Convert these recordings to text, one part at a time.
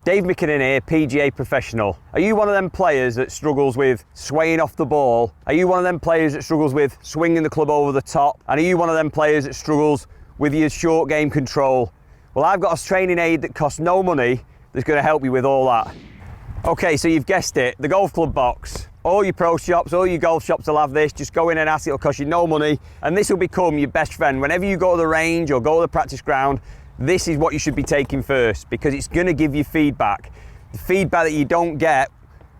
Dave McKinnon here, PGA Professional. Are you one of them players that struggles with swaying off the ball? Are you one of them players that struggles with swinging the club over the top? And are you one of them players that struggles with your short game control? Well, I've got a training aid that costs no money that's going to help you with all that. Okay, so you've guessed it, the golf club box. All your pro shops, all your golf shops will have this. Just go in and ask, it'll cost you no money. And this will become your best friend. Whenever you go to the range or go to the practice ground, this is what you should be taking first, because it's going to give you feedback. The feedback that you don't get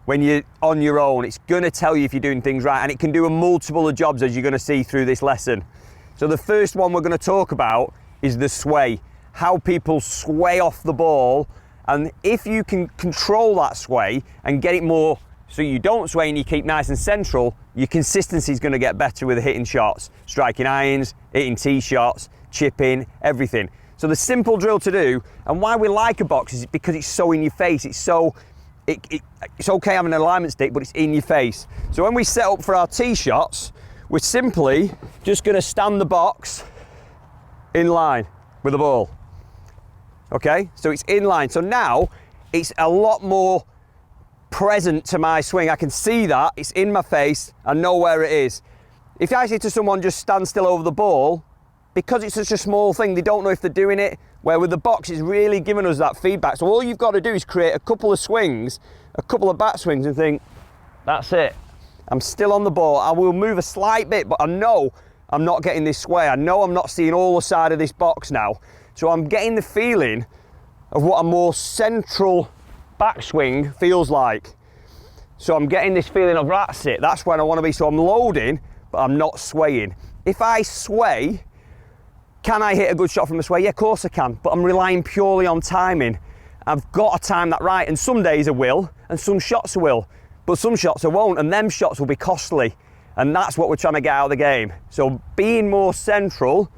when you're on your own. It's going to tell you if you're doing things right, and it can do a multiple of jobs, as you're going to see through this lesson. So the first one we're going to talk about is the sway. How people sway off the ball, and if you can control that sway and get it more so you don't sway and you keep nice and central, your consistency is going to get better with hitting shots, striking irons, hitting tee shots, chipping, everything. So the simple drill to do, and why we like a box, is because it's so in your face. It's okay having an alignment stick, but it's in your face. So when we set up for our tee shots, we're simply just going to stand the box in line with the ball. Okay, so it's in line. So now it's a lot more present to my swing. I can see that, it's in my face, I know where it is. If I say to someone, just stand still over the ball, because it's such a small thing, they don't know if they're doing it, where with the box, it's really giving us that feedback. So all you've got to do is create a couple of swings, a couple of back swings, and think, that's it. I'm still on the ball. I will move a slight bit, but I know I'm not getting this sway. I know I'm not seeing all the side of this box now. So I'm getting the feeling of what a more central backswing feels like. So I'm getting this feeling of, that's it, that's where I want to be. So I'm loading, but I'm not swaying. If I sway, can I hit a good shot from the sway? Yeah, of course I can, but I'm relying purely on timing. I've got to time that right, and some days I will, and some shots I will, but some shots I won't, and them shots will be costly, and that's what we're trying to get out of the game. So being more central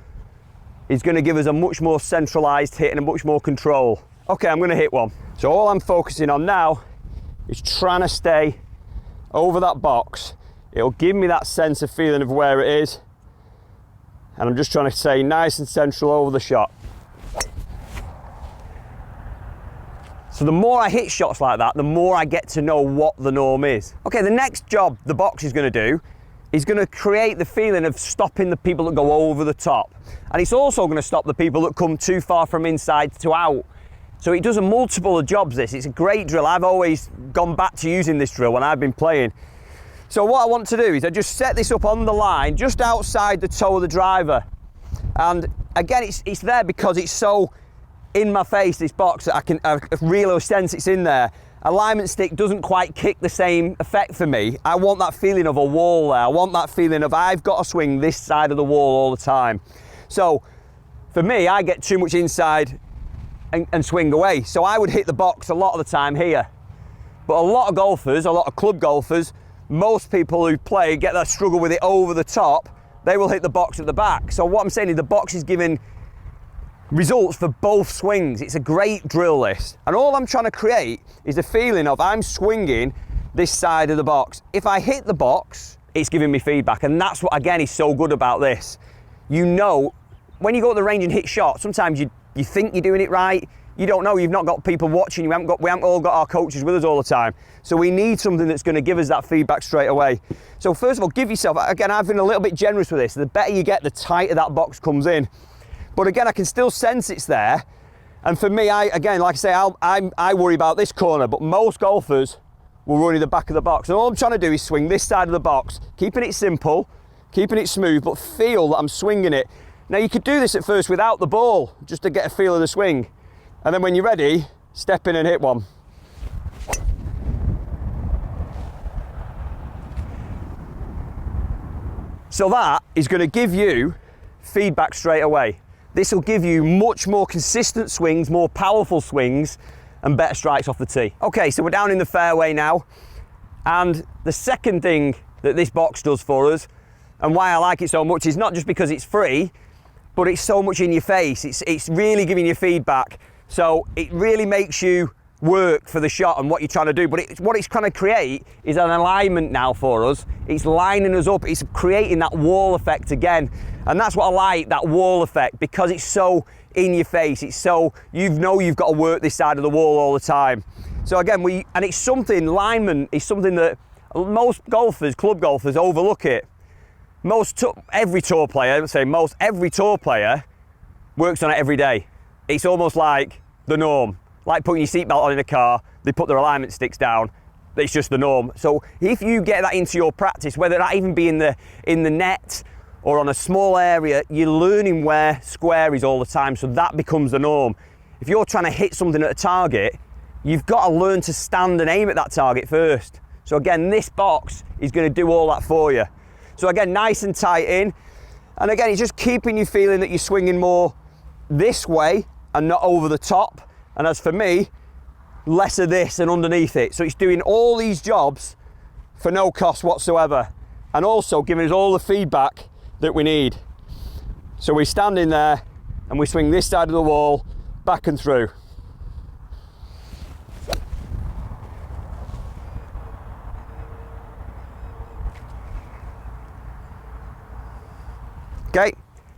is going to give us a much more centralised hit and a much more control. Okay, I'm going to hit one. So all I'm focusing on now is trying to stay over that box. It'll give me that sense of feeling of where it is, and I'm just trying to stay nice and central over the shot. So the more I hit shots like that, the more I get to know what the norm is. Okay, the next job the box is going to do is going to create the feeling of stopping the people that go over the top. And it's also going to stop the people that come too far from inside to out. So it does a multiple of jobs, this. It's a great drill. I've always gone back to using this drill when I've been playing. So what I want to do is I just set this up on the line, just outside the toe of the driver. And again, it's there because it's so in my face, this box, that I really sense it's in there. Alignment stick doesn't quite kick the same effect for me. I want that feeling of a wall there. I want that feeling of I've got to swing this side of the wall all the time. So for me, I get too much inside and swing away. So I would hit the box a lot of the time here. But a lot of golfers, a lot of club golfers, most people who play get that struggle with it over the top. They will hit the box at the back. So what I'm saying is the box is giving results for both swings. It's a great drill, this. And all I'm trying to create is the feeling of I'm swinging this side of the box. If I hit the box, it's giving me feedback. And that's what, again, is so good about this. You know, when you go to the range and hit shots, sometimes you think you're doing it right. You don't know, you've not got people watching you. We haven't all got our coaches with us all the time. So we need something that's going to give us that feedback straight away. So first of all, give yourself, again, I've been a little bit generous with this. The better you get, the tighter that box comes in. But again, I can still sense it's there. And for me, again, like I say, I worry about this corner, but most golfers will worry the back of the box. And all I'm trying to do is swing this side of the box, keeping it simple, keeping it smooth, but feel that I'm swinging it. Now you could do this at first without the ball, just to get a feel of the swing. And then when you're ready, step in and hit one. So that is going to give you feedback straight away. This will give you much more consistent swings, more powerful swings, and better strikes off the tee. Okay, so we're down in the fairway now. And the second thing that this box does for us, and why I like it so much, is not just because it's free, but it's so much in your face. It's really giving you feedback. So it really makes you work for the shot and what you're trying to do. But what it's trying to create is an alignment now for us. It's lining us up. It's creating that wall effect again. And that's what I like, that wall effect, because it's so in your face. It's so, you know you've got to work this side of the wall all the time. So again, and it's something, alignment is something that most golfers, club golfers, overlook it. Every tour player, I would say every tour player works on it every day. It's almost like the norm. Like putting your seatbelt on in a car, they put their alignment sticks down. It's just the norm. So if you get that into your practice, whether that even be in the net or on a small area, you're learning where square is all the time, so that becomes the norm. If you're trying to hit something at a target, you've got to learn to stand and aim at that target first. So again, this box is going to do all that for you. So again, nice and tight in. And again, it's just keeping you feeling that you're swinging more this way and not over the top. And as for me, less of this and underneath it. So it's doing all these jobs for no cost whatsoever. And also giving us all the feedback that we need. So we stand in there and we swing this side of the wall back and through. Okay,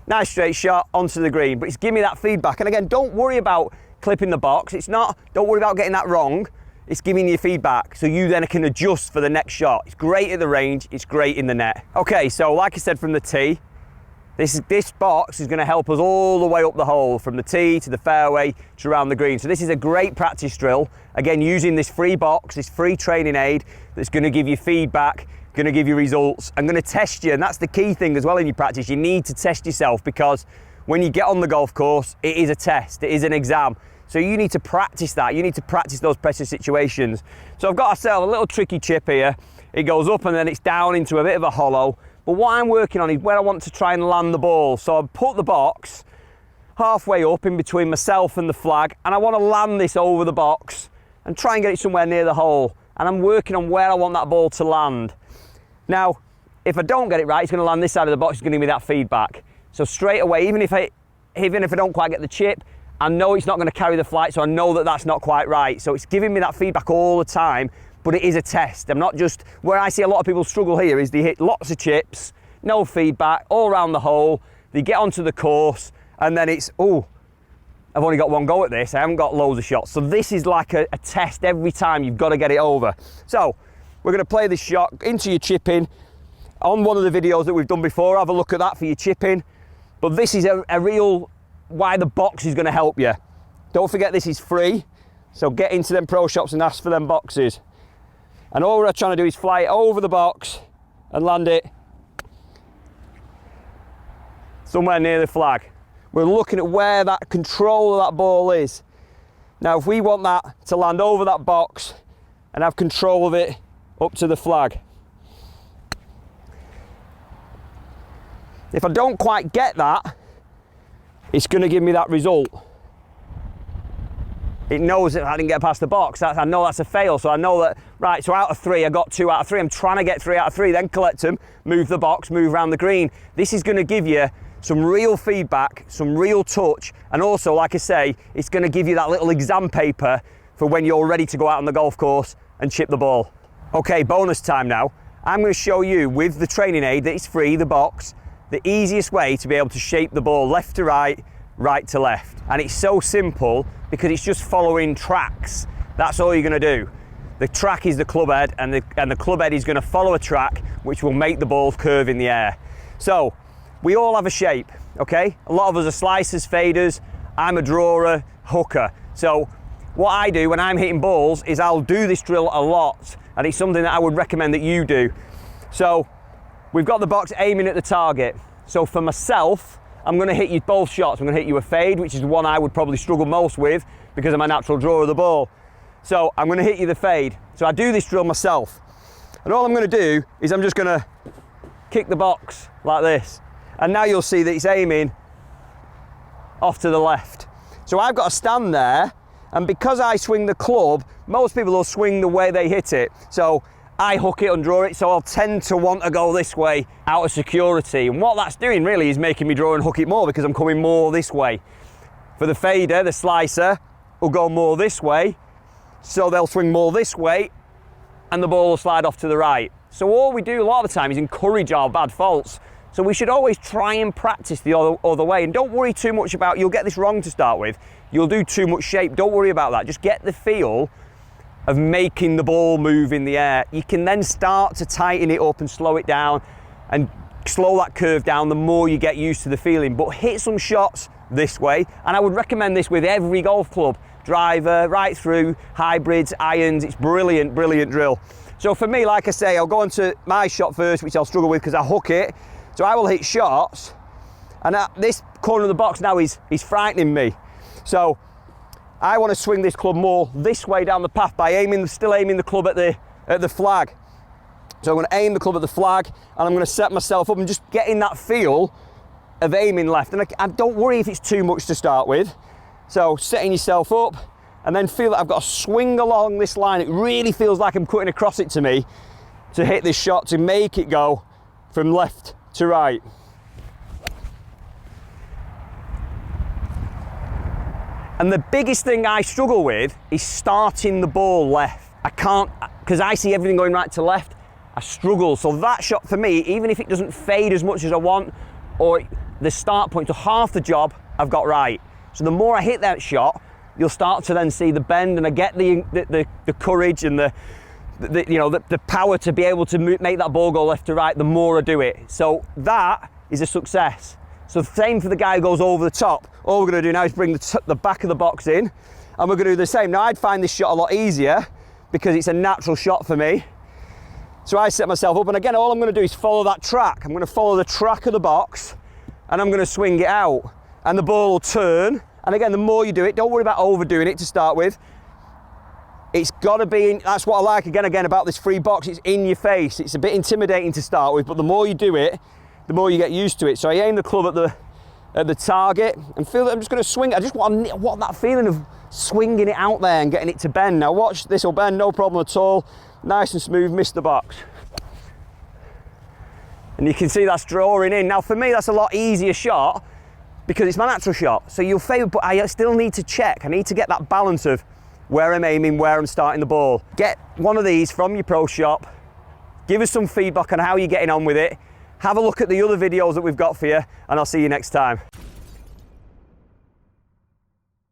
nice straight shot onto the green, but it's giving me that feedback. And again, don't worry about clipping the box. Don't worry about getting that wrong. It's giving you feedback, so you then can adjust for the next shot. It's great at the range, it's great in the net. Okay, so like I said from the tee, this box is gonna help us all the way up the hole, from the tee to the fairway to around the green. So this is a great practice drill. Again, using this free box, this free training aid that's gonna give you feedback, gonna give you results, and gonna test you. And that's the key thing as well in your practice. You need to test yourself, because when you get on the golf course, it is a test, it is an exam. So you need to practice that. You need to practice those pressure situations. So I've got myself a little tricky chip here. It goes up and then it's down into a bit of a hollow. But what I'm working on is where I want to try and land the ball. So I've put the box halfway up in between myself and the flag, and I want to land this over the box and try and get it somewhere near the hole. And I'm working on where I want that ball to land. Now, if I don't get it right, it's going to land this side of the box. It's going to give me that feedback. So straight away, even if I don't quite get the chip, I know it's not going to carry the flight, so I know that that's not quite right. So it's giving me that feedback all the time, but it is a test. I'm not just, where I see a lot of people struggle here is they hit lots of chips, no feedback, all around the hole, they get onto the course, and then it's, oh, I've only got one go at this, I haven't got loads of shots. So this is like a test every time. You've got to get it over. So we're going to play this shot into your chipping. On one of the videos that we've done before, have a look at that for your chipping. But this is a real, why the box is going to help you. Don't forget, this is free, so get into them pro shops and ask for them boxes. And all we're trying to do is fly it over the box and land it somewhere near the flag. We're looking at where that control of that ball is. Now, if we want that to land over that box and have control of it up to the flag. If I don't quite get that, it's going to give me that result. It knows that I didn't get past the box. I know that's a fail, so I know that, right, so out of 3, I got 2 out of 3. I'm trying to get 3 out of 3, then collect them, move the box, move around the green. This is going to give you some real feedback, some real touch, and also, like I say, it's going to give you that little exam paper for when you're ready to go out on the golf course and chip the ball. Okay, bonus time now. I'm going to show you, with the training aid that is free, the box, the easiest way to be able to shape the ball left to right, right to left. And it's so simple because it's just following tracks. That's all you're going to do. The track is the club head, and the club head is going to follow a track which will make the ball curve in the air. So we all have a shape, okay? A lot of us are slicers, faders. I'm a drawer, hooker. So what I do when I'm hitting balls is I'll do this drill a lot, and it's something that I would recommend that you do. So we've got the box aiming at the target. So for myself, I'm going to hit you both shots. I'm going to hit you a fade, which is the one I would probably struggle most with because of my natural draw of the ball. So I'm going to hit you the fade. So I do this drill myself. And all I'm going to do is I'm just going to kick the box like this. And now you'll see that it's aiming off to the left. So I've got to stand there, and because I swing the club, most people will swing the way they hit it. So I hook it and draw it, so I'll tend to want to go this way out of security. And what that's doing really is making me draw and hook it more because I'm coming more this way. For the fader, the slicer will go more this way, so they'll swing more this way and the ball will slide off to the right. So all we do a lot of the time is encourage our bad faults. So we should always try and practice the other way. And don't worry too much about, you'll get this wrong to start with. You'll do too much shape. Don't worry about that. Just get the feel of making the ball move in the air. You can then start to tighten it up and slow it down and slow that curve down the more you get used to the feeling. But hit some shots this way. And I would recommend this with every golf club. Driver, right through, hybrids, irons. It's brilliant, brilliant drill. So for me, like I say, I'll go on to my shot first, which I'll struggle with because I hook it. So I will hit shots. And this corner of the box now is frightening me. So I want to swing this club more this way down the path by still aiming the club at the flag. So I'm going to aim the club at the flag, and I'm going to set myself up and just getting that feel of aiming left. And I don't worry if it's too much to start with. So setting yourself up, and then feel that I've got to swing along this line. It really feels like I'm cutting across it to me to hit this shot, to make it go from left to right. And the biggest thing I struggle with is starting the ball left. I can't, because I see everything going right to left, I struggle. So that shot for me, even if it doesn't fade as much as I want, or the start point to half the job, I've got right. So the more I hit that shot, you'll start to then see the bend, and I get the courage and the power to be able to make that ball go left to right the more I do it. So that is a success. So same for the guy who goes over the top. All we're going to do now is bring the back of the box in, and we're going to do the same. Now I'd find this shot a lot easier because it's a natural shot for me. So I set myself up, and again, all I'm going to do is follow that track. I'm going to follow the track of the box, and I'm going to swing it out, and the ball will turn. And again, the more you do it, don't worry about overdoing it to start with. It's got to be, that's what I like again about this free box. It's in your face. It's a bit intimidating to start with, but the more you do it, the more you get used to it. So I aim the club at the target and feel that I'm just going to swing. I just want that feeling of swinging it out there and getting it to bend. Now watch, this will bend, no problem at all. Nice and smooth, missed the box. And you can see that's drawing in. Now for me, that's a lot easier shot because it's my natural shot. So you'll favour, but I still need to check. I need to get that balance of where I'm aiming, where I'm starting the ball. Get one of these from your pro shop. Give us some feedback on how you're getting on with it. Have a look at the other videos that we've got for you, and I'll see you next time.